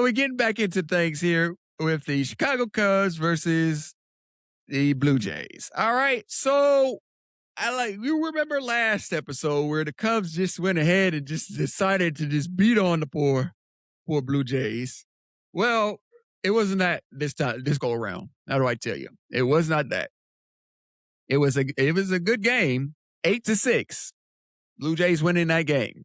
we're getting back into things here with the Chicago Cubs versus the Blue Jays. All right. So you remember last episode where the Cubs just went ahead and just decided to just beat on the poor Blue Jays. Well, it wasn't that this go around. How do I tell you? It was not that. It was a good game, 8-6. Blue Jays winning that game.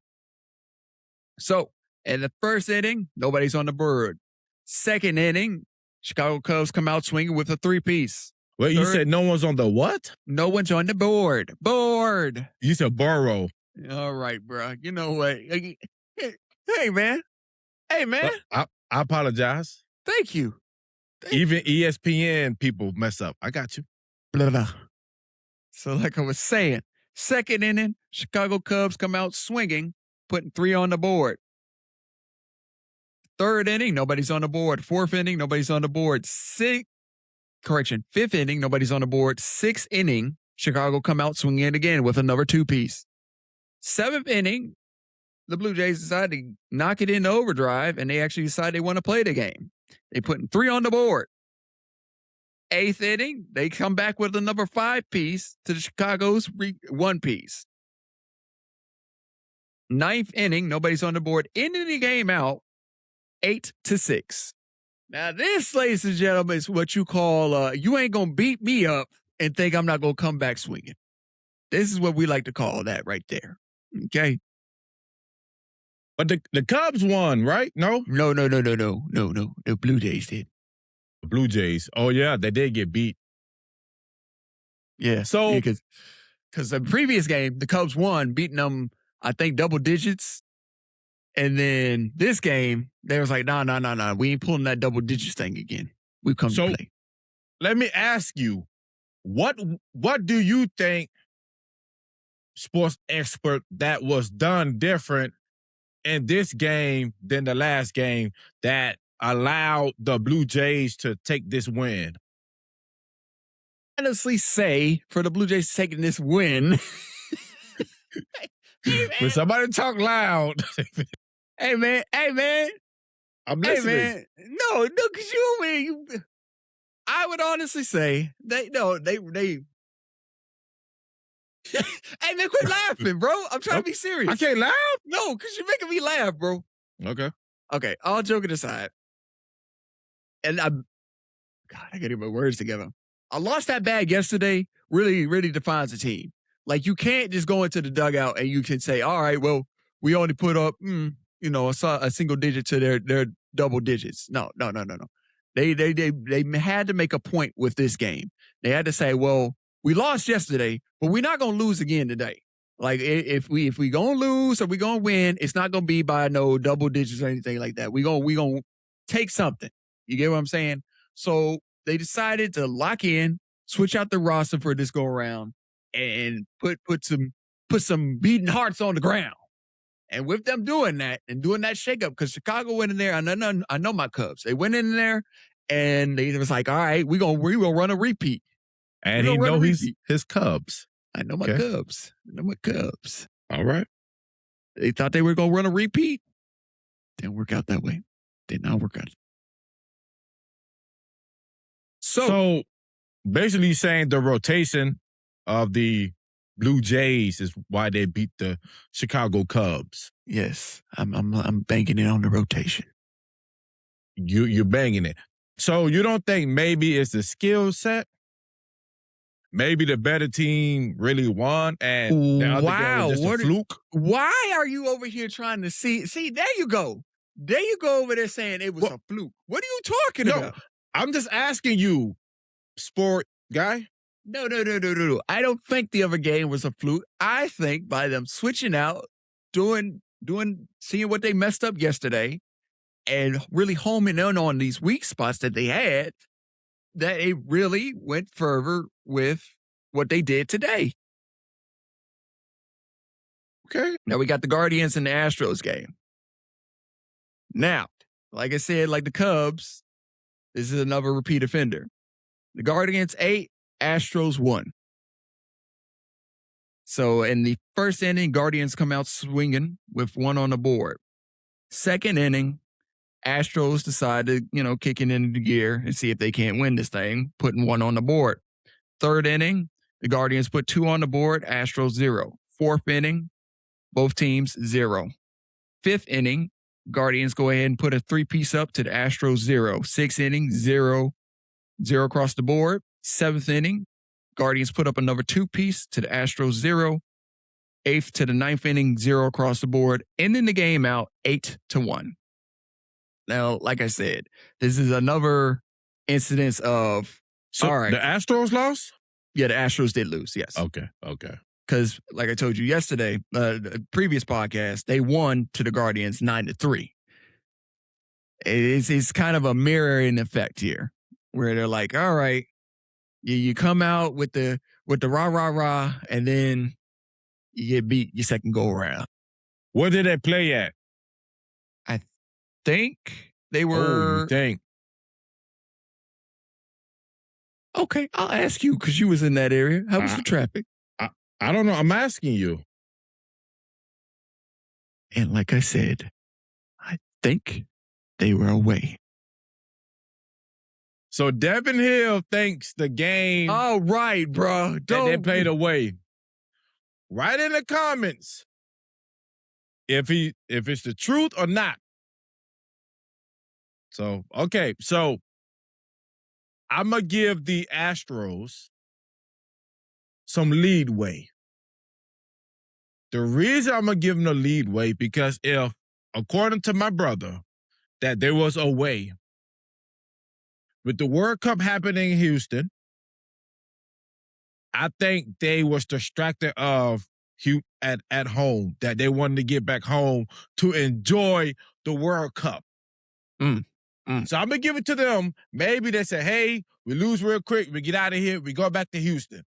So in the first inning, nobody's on the board. Second inning, Chicago Cubs come out swinging with a 3-piece. Wait, you said no one's on the what? No one's on the board. Board. You said borrow. All right, bro. You know what? Hey, man. Hey, man. I apologize. Thank you. Even ESPN people mess up. I got you. Blah, blah. So like I was saying, second inning, Chicago Cubs come out swinging, putting 3 on the board. Third inning, nobody's on the board. Fourth inning, nobody's on the board. Fifth inning, nobody's on the board. Sixth inning, Chicago come out swinging again with another 2-piece. Seventh inning, the Blue Jays decide to knock it into overdrive, and they actually decide they want to play the game. They putting 3 on the board. Eighth inning, they come back with another 5-piece to the Chicago's 1-piece. Ninth inning, nobody's on the board. Ending the game out 8-6. Now, this, ladies and gentlemen, is what you call, you ain't going to beat me up and think I'm not going to come back swinging. This is what we like to call that right there. Okay? But the Cubs won, right? No? No. The Blue Jays did. The Blue Jays. Oh, yeah, they did get beat. Yeah. So, because the previous game, the Cubs won, beating them, I think, double digits. And then this game, they was like, nah. We ain't pulling that double digits thing again. We come to play. Let me ask you, what do you think, sports expert, that was done different in this game than the last game that allowed the Blue Jays to take this win? Honestly say, for the Blue Jays taking this win. When somebody talk loud. Hey, man. I'm listening. Hey, man. No, because I would honestly say, they. Hey, man, quit laughing, bro. I'm trying to be serious. I can't laugh? No, because you're making me laugh, bro. Okay, all joking aside. And I gotta get my words together. I lost that bag yesterday really defines a team. Like, you can't just go into the dugout and you can say, all right, well, we only put up, a single digit to their double digits. No. They had to make a point with this game. They had to say, well, we lost yesterday, but we're not going to lose again today. Like, if we going to lose or we going to win, it's not going to be by no double digits or anything like that. We going to take something. You get what I'm saying? So they decided to lock in, switch out the roster for this go around, and put some beating hearts on the ground. And with them doing that and doing that shakeup, because Chicago went in there, I know my Cubs. They went in there and they was like, all right, we gonna run a repeat. And he know his Cubs. I know my Cubs. All right. They thought they were gonna run a repeat. Didn't work out that way. Did not work out. So basically saying the rotation of the Blue Jays is why they beat the Chicago Cubs. Yes, I'm banking it on the rotation. You're banging it. So you don't think maybe it's the skill set? Maybe the better team really won and the other game was just a fluke? Why are you over here trying to see? See, there you go. There you go over there saying it was a fluke. What are you talking about? I'm just asking you, sport guy. No. I don't think the other game was a fluke. I think by them switching out, seeing what they messed up yesterday, and really homing in on these weak spots that they had, that it really went further with what they did today. Okay. Now we got the Guardians and the Astros game. Now, like I said, like the Cubs, this is another repeat offender. The Guardians 8, Astros 1. So in the first inning, Guardians come out swinging with 1 on the board. Second inning, Astros decide to, kick it into gear and see if they can't win this thing, putting 1 on the board. 3rd inning, the Guardians put 2 on the board, Astros 0. 4th inning, both teams 0. 5th inning, Guardians go ahead and put a 3-piece up to the Astros 0. 6th inning, 0 across the board. 7th inning, Guardians put up another 2-piece to the Astros 0. 8th to the 9th inning, 0 across the board, ending the game out 8-1. Now, like I said, this is another incidence of, So all right. the Astros lost? Yeah, the Astros did lose, yes. Okay. Because, like I told you yesterday, the previous podcast, they won to the Guardians 9-3. It's kind of a mirroring effect here, where they're like, all right, you come out with the rah, and then you get beat your second go around. Where did they play at? I think they were. Oh, you think? Okay, I'll ask you because you was in that area. How was the traffic? I don't know. I'm asking you. And like I said, I think they were away. So Devin Hill thinks the game Oh, right, bro. that they played away. Write in the comments if it's the truth or not. So, okay. So I'm going to give the Astros some leadway. The reason I'm going to give them the leadway because if, according to my brother, that there was a way with the World Cup happening in Houston, I think they was distracted of at home, that they wanted to get back home to enjoy the World Cup. So I'm going to give it to them. Maybe they say, hey, we lose real quick. We get out of here. We go back to Houston.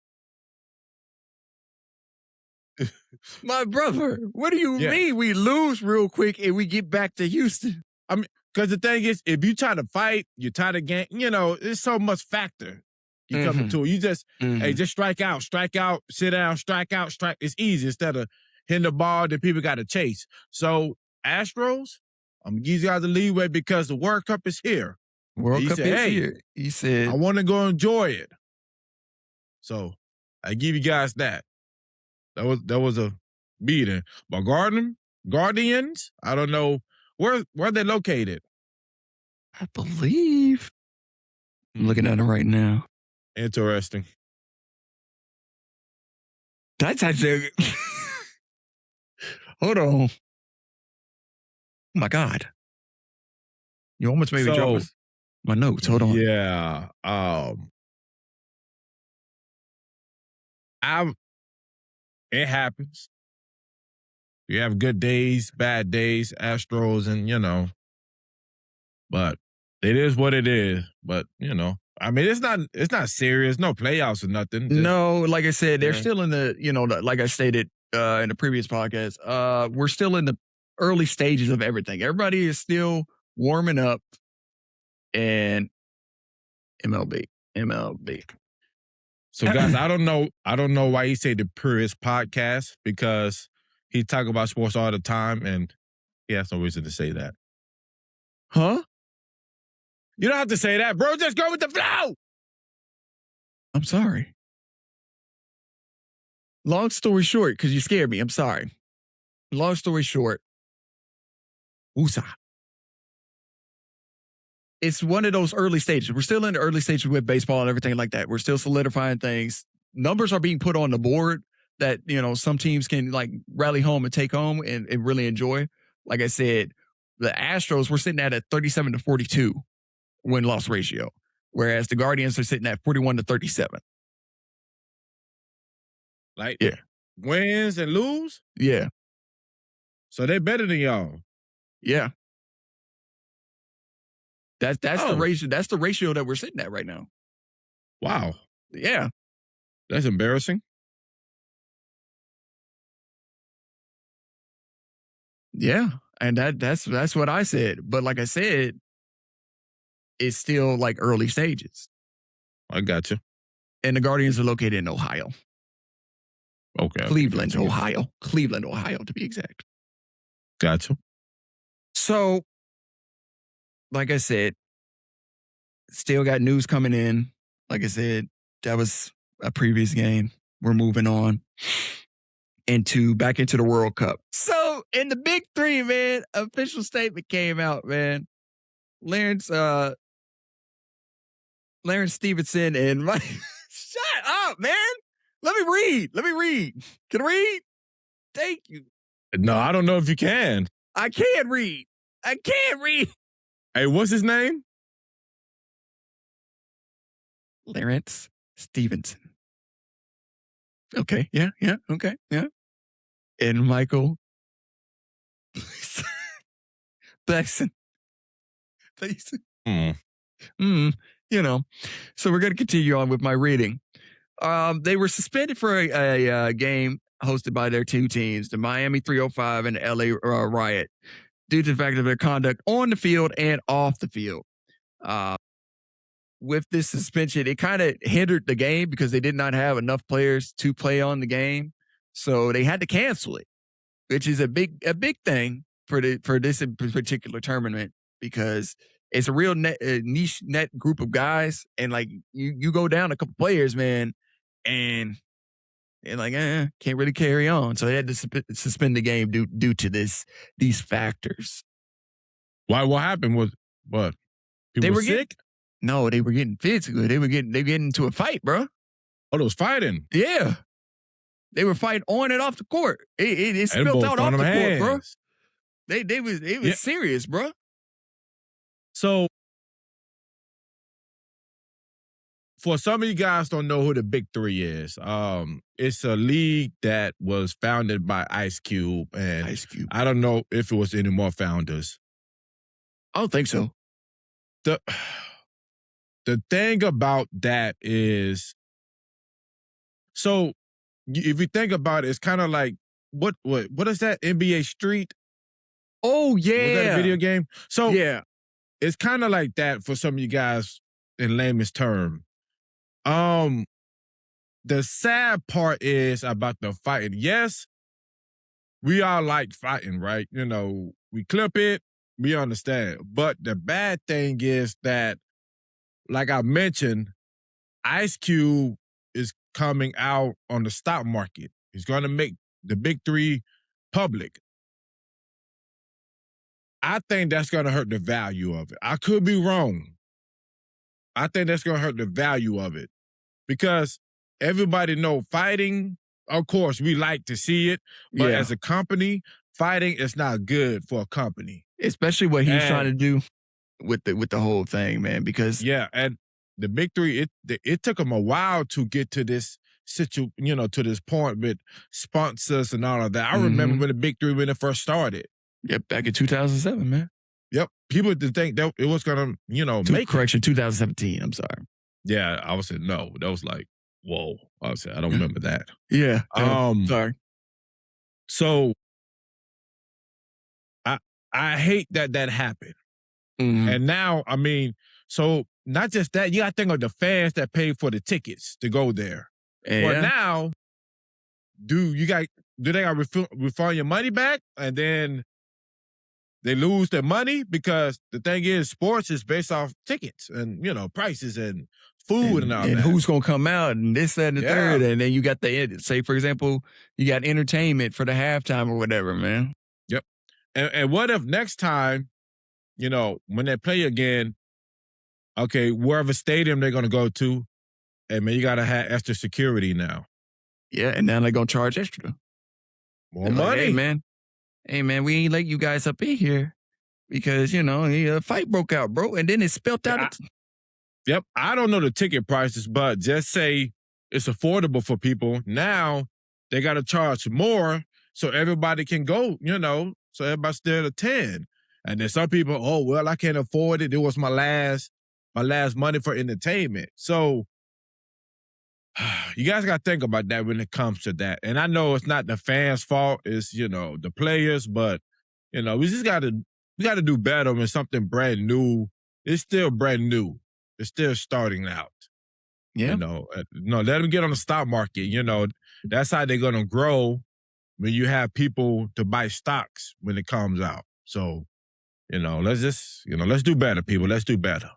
My brother, what do you mean we lose real quick and we get back to Houston? I mean, because the thing is, if you try to fight, you try to game, there's so much factor you come into it. You just, hey, just strike out, sit down, strike out, strike. It's easy instead of hitting the ball that people got to chase. So, Astros, I'm going to give you guys the leeway because the World Cup is here. World Cup is here. He said, I want to go enjoy it. So, I give you guys that. That was a beating. But Guardians, I don't know where they located. I believe. I'm looking at it right now. Interesting. That's actually. Hold on. Oh my God. You almost made me drop my notes. Hold on. Yeah. It happens. You have good days, bad days, Astros, and but it is what it is. But I mean, it's not serious. No playoffs or nothing. No, like I said, they're still in the like I stated in the previous podcast. We're still in the early stages of everything. Everybody is still warming up, and MLB. So guys, I don't know why he say the purest podcast, because he talk about sports all the time and he has no reason to say that. Huh? You don't have to say that, bro. Just go with the flow. I'm sorry. Long story short, because you scared me. I'm sorry. Long story short. Woosah. It's one of those early stages. We're still in the early stages with baseball and everything like that. We're still solidifying things. Numbers are being put on the board that, some teams can rally home and take home and really enjoy. Like I said, the Astros, we're sitting at a 37-42 win-loss ratio, whereas the Guardians are sitting at 41-37. Yeah. Wins and lose? Yeah. So they're better than y'all. Yeah. That's the ratio. That's the ratio that we're sitting at right now. Wow. Yeah. That's embarrassing. Yeah. And that's what I said. But like I said, it's still early stages. I got you. And the Guardians are located in Ohio. Okay. Cleveland, Ohio. Cleveland, Ohio, to be exact. Got you. So like I said, still got news coming in. Like I said, that was a previous game. We're moving on back into the World Cup. So in the big three, man, official statement came out, man. Lawrence Stevenson and Mike. Shut up, man. Let me read. Can I read? Thank you. No, I don't know if you can. I can't read. Hey, what's his name? Lawrence Stevenson. Okay, yeah, okay, yeah. And Michael Blackson. You know. So we're going to continue on with my reading. They were suspended for a game hosted by their two teams, the Miami 305 and the LA Riot, due to the fact of their conduct on the field and off the field. With this suspension, it kind of hindered the game because they did not have enough players to play on the game. So they had to cancel it, which is a big thing for this particular tournament because it's a real niche net group of guys. And like you go down a couple players, man, and they're like, can't really carry on. So they had to suspend the game due to these factors. Why? What happened? Was what? People were sick? No, they were getting physical. They were getting into a fight, bro. Oh, they was fighting. Yeah, they were fighting on and off the court. It spilled out off the court, bro. They was serious, bro. So, for some of you guys don't know who the Big Three is. It's a league that was founded by Ice Cube, and I don't know if it was any more founders. I don't think so. The thing about that is, so if you think about it, it's kind of like what is that NBA Street? Oh yeah, was that a video game? So yeah, it's kind of like that for some of you guys in layman's term. The sad part is about the fighting. Yes, we all like fighting, right? You know, we clip it, we understand. But the bad thing is that, like I mentioned, Ice Cube is coming out on the stock market. He's going to make the Big Three public. I think that's going to hurt the value of it. I could be wrong. I think that's going to hurt the value of it because everybody know fighting, of course, we like to see it, but as a company, fighting is not good for a company. Especially what he's trying to do with the whole thing, man, because and the Big Three, it took them a while to get to this to this point with sponsors and all of that. I remember when the Big Three, when it first started. Yep, back in 2007, man. Yep. People didn't think that it was going to, make correction, 2017, I'm sorry. Yeah, I would say no. That was like, whoa. I would say, I don't remember that. Yeah. Sorry. So, I hate that happened. And now, I mean, so not just that, you got to think of the fans that paid for the tickets to go there. But now, do they got to refund your money back? And then they lose their money? Because the thing is, sports is based off tickets and, prices and food and all that. And who's going to come out and this, that, and the third. And then you got say, for example, you got entertainment for the halftime or whatever, man. Yep. And what if next time, when they play again, okay, wherever stadium they're going to go to, hey, man, you got to have extra security now. Yeah, and now they're going to charge extra. More money. Like, hey, man, we ain't let you guys up in here because, a fight broke out, bro. And then it spilled out. Yep. I don't know the ticket prices, but just say it's affordable for people. Now they got to charge more so everybody can go, so everybody still attend. And then some people, oh, well, I can't afford it. It was my last money for entertainment. So you guys got to think about that when it comes to that. And I know it's not the fans' fault. It's, the players. But, we just got to do better when something brand new. It's still brand new. It's still starting out. Yeah. Let them get on the stock market. That's how they're going to grow when you have people to buy stocks when it comes out. So, Let's just, let's do better, people. Let's do better.